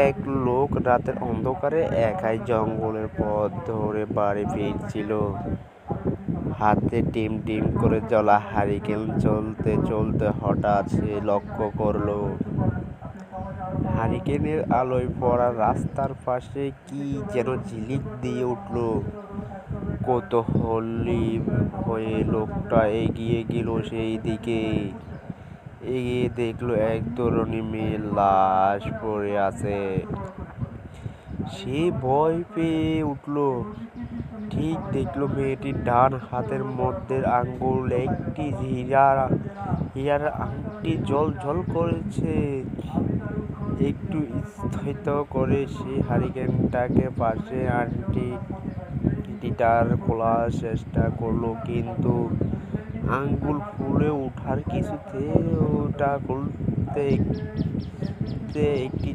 এক লোক রাতের অন্ধকারে একাই জঙ্গলের পথ ধরে বাড়ি ফিরছিল। হাতে টিম টিম করে জ্বলা হারিকেন। চলতে চলতে হঠাৎ সে লক্ষ্য করলো হারিকেনের আলোয় পড়া রাস্তার পাশে কি যেন ঝিলিক দিয়ে উঠল। কৌতূহলী হয়ে লোকটা এগিয়ে গেল সেই দিকে। এগিয়ে দেখলো এক তরুণী মেয়ের লাশ পড়ে আছে। সে ভয় পেয়ে উঠল। ঠিক দেখলো মেয়েটির ডান হাতের মধ্যে আঙ্গুল একটি হীরার আংটি ঝলঝল করছে। একটু স্থিত করে সে হারিকেনটাকে পাশে আংটিটার খোলার চেষ্টা করলো, কিন্তু আঙ্গুল ফুলে ওঠার কিছুতে ওটা খুলতে একটি